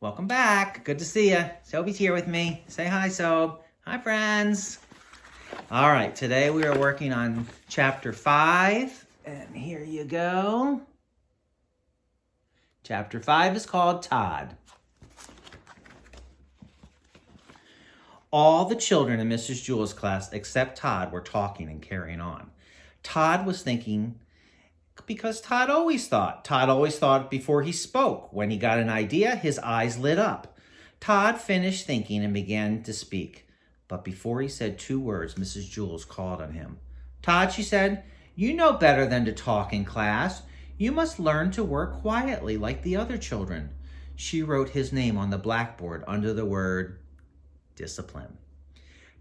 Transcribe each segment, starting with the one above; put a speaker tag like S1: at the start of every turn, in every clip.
S1: Welcome back. Good to see you. Sobe's here with me. Say hi, Sobe. Hi, friends. All right, today we are working on chapter 5, and here you go. Chapter 5 is called Todd. All the children in Mrs. Jewell's class except Todd were talking and carrying on. Todd was thinking because Todd always thought. Todd always thought before he spoke. When he got an idea, his eyes lit up. Todd finished thinking and began to speak. But before he said 2 words, Mrs. Jewell called on him. Todd, she said, you know better than to talk in class. You must learn to work quietly like the other children. She wrote his name on the blackboard under the word discipline.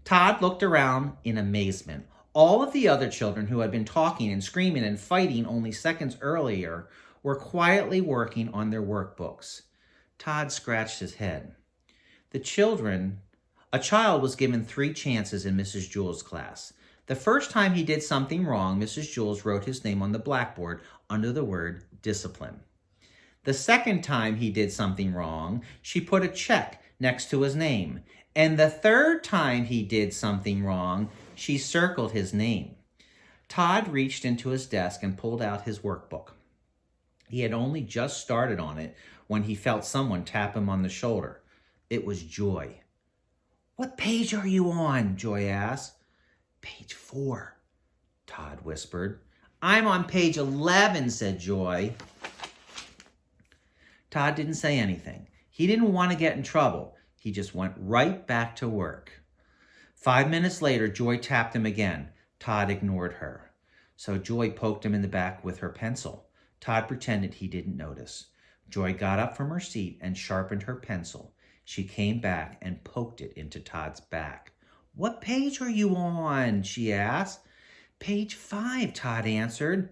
S1: Todd looked around in amazement. All of the other children who had been talking and screaming and fighting only seconds earlier were quietly working on their workbooks. Todd scratched his head. A child was given 3 chances in Mrs. Jewell's class. The first time he did something wrong, Mrs. Jewell wrote his name on the blackboard under the word discipline. The second time he did something wrong, she put a check next to his name. And the third time he did something wrong, she circled his name. Todd reached into his desk and pulled out his workbook. He had only just started on it when he felt someone tap him on the shoulder. It was Joy. What page are you on? Joy asked. Page 4, Todd whispered. I'm on page 11, said Joy. Todd didn't say anything. He didn't want to get in trouble. He just went right back to work. 5 minutes later, Joy tapped him again. Todd ignored her. So Joy poked him in the back with her pencil. Todd pretended he didn't notice. Joy got up from her seat and sharpened her pencil. She came back and poked it into Todd's back. What page are you on? She asked. Page 5, Todd answered.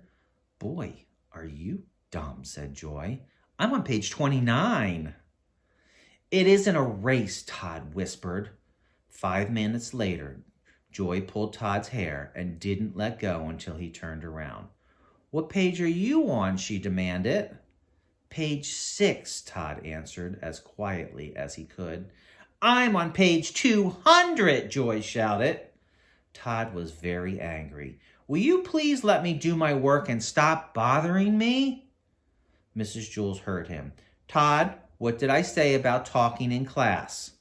S1: Boy, are you dumb, said Joy. I'm on page 29. It isn't a race, Todd whispered. 5 minutes later, Joy pulled Todd's hair and didn't let go until he turned around. What page are you on? She demanded. Page 6, Todd answered as quietly as he could. I'm on page 200, Joy shouted. Todd was very angry. Will you please let me do my work and stop bothering me? Mrs. Jewell heard him. Todd, what did I say about talking in class?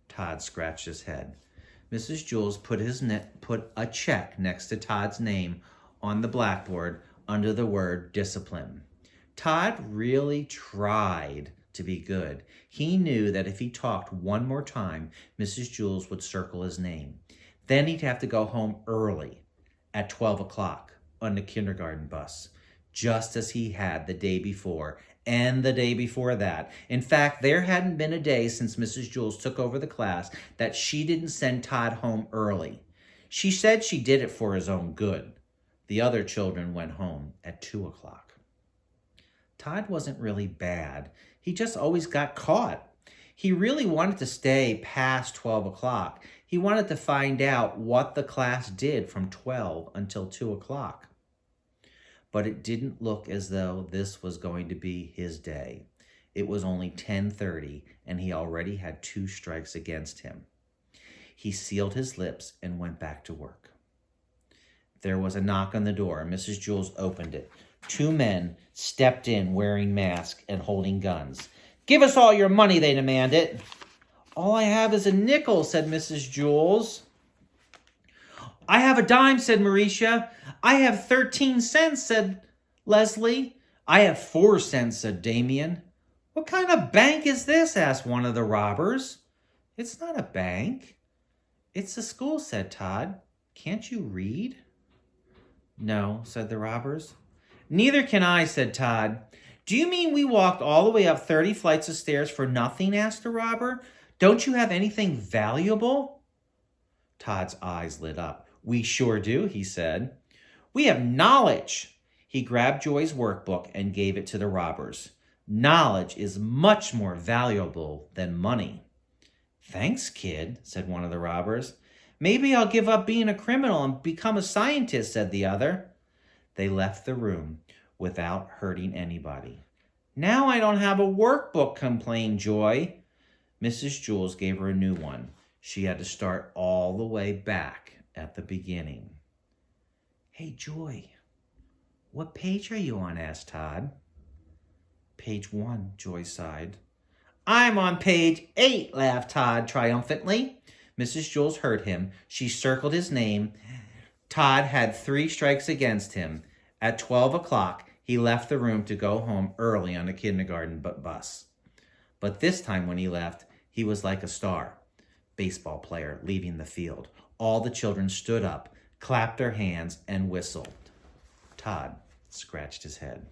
S1: Todd scratched his head. Mrs. Jewell put a check next to Todd's name on the blackboard under the word discipline. Todd really tried to be good. He knew that if he talked one more time, Mrs. Jewell would circle his name. Then he'd have to go home early at 12 o'clock on the kindergarten bus, just as he had the day before and the day before that. In fact, there hadn't been a day since Mrs. Jewell took over the class that she didn't send Todd home early. She said she did it for his own good. The other children went home at 2 o'clock. Todd wasn't really bad. He just always got caught. He really wanted to stay past 12 o'clock. He wanted to find out what the class did from 12 until 2 o'clock. But it didn't look as though this was going to be his day. It was only 10:30, and he already had 2 strikes against him. He sealed his lips and went back to work. There was a knock on the door. Mrs. Jewell opened it. 2 men stepped in wearing masks and holding guns. Give us all your money, they demanded. All I have is a nickel, said Mrs. Jewell. I have a dime, said Mauricia. I have 13 cents, said Leslie. I have 4 cents, said Damien. What kind of bank is this? Asked one of the robbers. It's not a bank. It's a school, said Todd. Can't you read? No, said the robbers. Neither can I, said Todd. Do you mean we walked all the way up 30 flights of stairs for nothing? Asked the robber. Don't you have anything valuable? Todd's eyes lit up. We sure do, he said. We have knowledge. He grabbed Joy's workbook and gave it to the robbers. Knowledge is much more valuable than money. Thanks, kid, said one of the robbers. Maybe I'll give up being a criminal and become a scientist, said the other. They left the room without hurting anybody. Now I don't have a workbook, complained Joy. Mrs. Jules gave her a new one. She had to start all the way back at the beginning. Hey, Joy, what page are you on? Asked Todd. Page 1, Joy sighed. I'm on page 8, laughed Todd triumphantly. Mrs. Jules heard him. She circled his name. Todd had 3 strikes against him. At 12 o'clock, he left the room to go home early on the kindergarten bus. But this time when he left, he was like a star. Baseball player leaving the field. All the children stood up, clapped their hands, and whistled. Todd scratched his head.